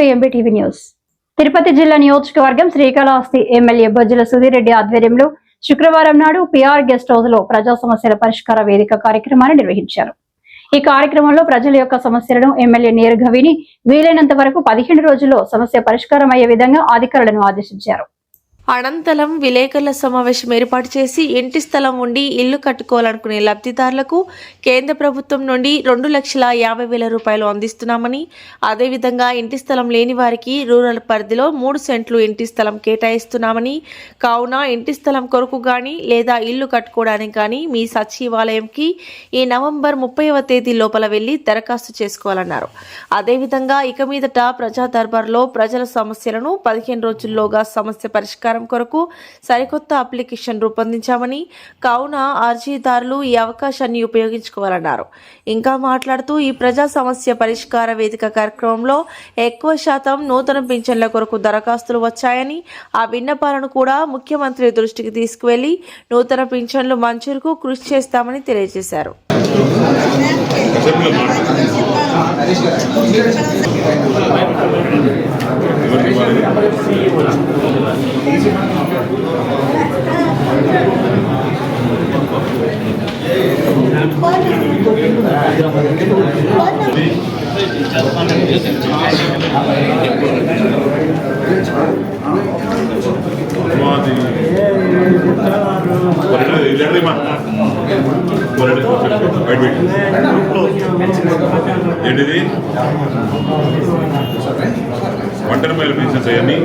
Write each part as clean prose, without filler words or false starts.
To MBTV news. Tirupati జిల్లా నియోజకవర్గం Srikalahasti MLA Bojjala Sudheer Reddy ఆధ్వర్యంలో శుక్రవారం నాడు పిఆర్ గెస్ట్ హౌస్ లో ప్రజా సమస్యల పరిష్కార వేదిక కార్యక్రమాన్ని నిర్వహించారు. ఈ కార్యక్రమంలో ప్రజల యొక్క సమస్యలను ఎమ్మెల్యే నేరుగా విని వీలైనంత వరకు 15 రోజుల్లో సమస్య పరిష్కారం అయ్యే విధంగా అధికారులను ఆదేశించారు. అనంతరం విలేకరుల సమావేశం ఏర్పాటు చేసి ఇంటి స్థలం ఉండి ఇల్లు కట్టుకోవాలనుకునే లబ్ధిదారులకు కేంద్ర ప్రభుత్వం నుండి 2,50,000 రూపాయలు అందిస్తున్నామని, అదేవిధంగా ఇంటి స్థలం లేని వారికి రూరల్ పరిధిలో 3 సెంట్లు ఇంటి స్థలం కేటాయిస్తున్నామని, కావున ఇంటి స్థలం కొరకు కానీ లేదా ఇల్లు కట్టుకోవడానికి కానీ మీ సచివాలయంకి ఈ నవంబర్ 30వ తేదీ లోపల వెళ్లి దరఖాస్తు చేసుకోవాలన్నారు. అదేవిధంగా ఇక మీదట ప్రజా దర్బార్లో ప్రజల సమస్యలను 15 రోజుల్లోగా సమస్య పరిష్కారం కొరకు సరికొత్త అప్లికేషన్ రూపొందించామని, కావున అర్జీదారులు ఈ అవకాశాన్ని ఉపయోగించుకోవాలన్నారు. ఇంకా మాట్లాడుతూ ఈ ప్రజా సమస్య పరిష్కార వేదిక కార్యక్రమంలో ఎక్కువ శాతం నూతన పింఛన్ల కొరకు దరఖాస్తులు వచ్చాయని, ఆ విన్నపాలను కూడా ముఖ్యమంత్రి దృష్టికి తీసుకువెళ్లి నూతన పింఛన్లు మంజూరుకు కృషి చేస్తామని తెలియజేశారు. ఏంటిది ఒంటరి మహిళ పెన్షన్స్ అవన్నీ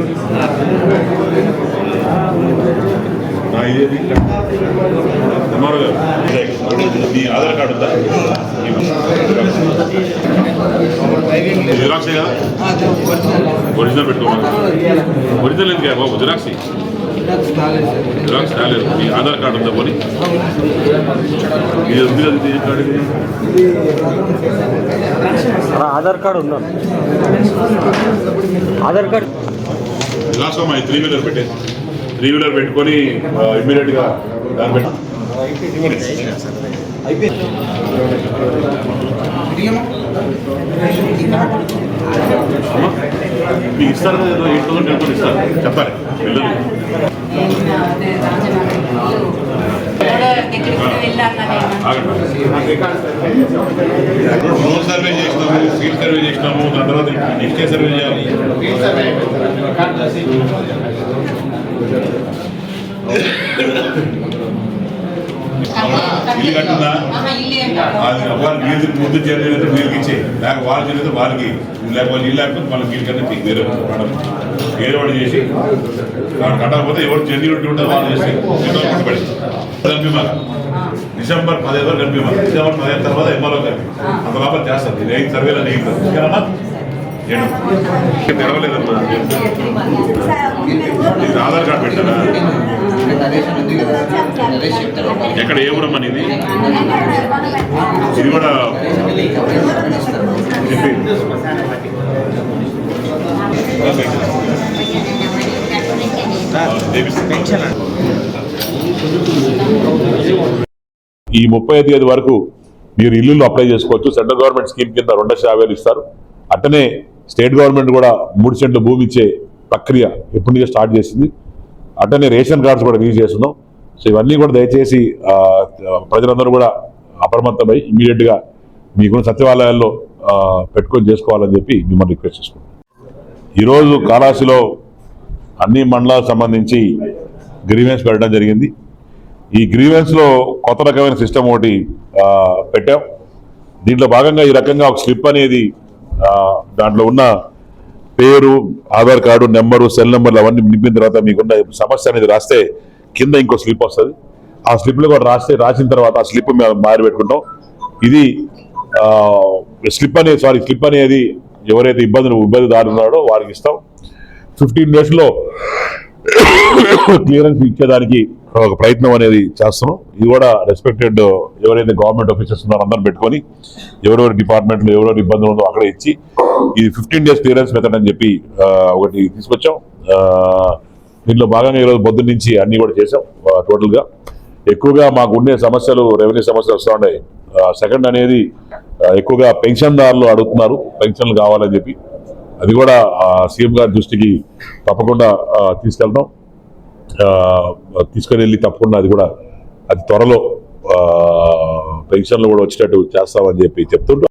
ఇదేది ఎంఆర్ఓ గారు మీ ఆధార్ కార్డు ఉందా? జిరాక్స్ కదా ఒరిజినల్ పెట్టుకోవాలి. ఒరిజినల్ ఎందుకు బాబు? జిరాక్స్ రాలేదు. మీ ఆధార్ కార్డు ఉందా? పోనీ ఇది ఉంది కదా. ఏ కార్డు? ఆధార్ కార్డు ఉందా? ఆధార్ కార్డు జిరాక్స్ మా 3 వీలర్ పెట్టే 3 వీలర్ పెట్టుకొని ఇమ్మీడియట్గా దాన్ని పెట్టి మీకు ఇస్తారు కదా. 8,000 10,000 ఇస్తారు. చెప్పాలి పిల్లలు. రోడ్ సర్వే చేసినాము, ఫీల్డ్ సర్వే చేసినాము, దాని తర్వాత నెక్స్ట్ డే సర్వే చేయాలి. ఇల్లు కట్టిందా వాళ్ళు నీళ్ళు ముందు చేరితే వీళ్ళకి ఇచ్చే, లేక వాళ్ళు చేరితే వాళ్ళకి, లేకపోతే ఇల్లు లేకపోతే వాళ్ళకి వీళ్ళు కట్టి వేరే వేరే వాడు చేసి వాడు కట్టకపోతే ఎవరు జెన్యూనిటీ ఉంటుందో వాళ్ళు చేసి కట్టుబడి కనిపిమాలి. డిసెంబర్ 15 వరకు కనిపిమాలి. డిసెంబర్ 15 తర్వాత ఎంఆర్ఓ గారి అంత లోపల చేస్తారు. ఇది 5 సర్వేలు అని ఓకేనమ్మా? తెరవలేదమ్మా. ఇది ఆధార్ కార్డు పెట్టారా? ఎక్కడ ఏ ఊరమ్మా నీది? ఇది కూడా ఈ 30వ తేదీ వరకు మీరు ఇల్లు అప్లై చేసుకోవచ్చు. సెంట్రల్ గవర్నమెంట్ స్కీమ్ కింద 2,50,000 ఇస్తారు. అట్టనే స్టేట్ గవర్నమెంట్ కూడా 3 సెంట్లు భూమి ఇచ్చే ప్రక్రియ ఎప్పటి నుంచో స్టార్ట్ చేసింది. అట్టనే రేషన్ కార్డ్స్ కూడా రిలీజ్ చేస్తున్నాం. సో ఇవన్నీ కూడా దయచేసి ప్రజలందరూ కూడా అప్రమత్తమై ఇమీడియట్గా మీకున్న సచివాలయాల్లో పెట్టుకొని చేసుకోవాలని చెప్పి మిమ్మల్ని రిక్వెస్ట్ చేసుకుంటాం. ఈరోజు కాళహస్తిలో అన్ని మండలాలకు సంబంధించి గ్రీవెన్స్ పెట్టడం జరిగింది. ఈ గ్రీవెన్స్లో కొత్త రకమైన సిస్టమ్ ఒకటి పెట్టాం. దీంట్లో భాగంగా ఈ రకంగా ఒక స్లిప్ అనేది దాంట్లో ఉన్న పేరు, ఆధార్ కార్డు నెంబరు, సెల్ నెంబర్లు అవన్నీ నింపిన తర్వాత మీకున్న సమస్య అనేది రాస్తే కింద ఇంకో స్లిప్ వస్తుంది. ఆ స్లిప్లో కూడా రాసిన తర్వాత ఆ స్లిప్ మేము మారి పెట్టుకుంటాం. ఇది స్లిప్ అనేది ఎవరైతే ఇబ్బందిదారు ఉన్నాడో వారికి ఇస్తాం. 15 డేస్లో క్లియరెన్స్ ఇచ్చేదానికి ఒక ప్రయత్నం అనేది చేస్తున్నాం. ఇది కూడా రెస్పెక్టెడ్ ఎవరైతే గవర్నమెంట్ ఆఫీసర్స్ ఉన్నారో అందరూ పెట్టుకొని ఎవరెవరి డిపార్ట్మెంట్లో ఎవరెవరి ఇబ్బందులు ఉందో అక్కడ ఇచ్చి ఇది 15 డేస్ క్లియరెన్స్ మెథడ్ అని చెప్పి ఒకటి తీసుకొచ్చాం. దీంట్లో భాగంగా ఈరోజు పొద్దున్న నుంచి అన్ని కూడా చేసాం. టోటల్గా ఎక్కువగా మాకు ఉండే సమస్యలు రెవెన్యూ సమస్యలు వస్తూ ఉన్నాయి. సెకండ్ అనేది ఎక్కువగా పెన్షన్దారులు అడుగుతున్నారు, పెన్షన్లు కావాలని చెప్పి. అది కూడా సీఎం గారి దృష్టికి తప్పకుండా తీసుకెళ్తాం. తీసుకొని వెళ్ళి తప్పకుండా అది కూడా అతి త్వరలో పెన్షన్లు కూడా వచ్చేటట్టు చేస్తామని చెప్పి చెప్తుంటాం.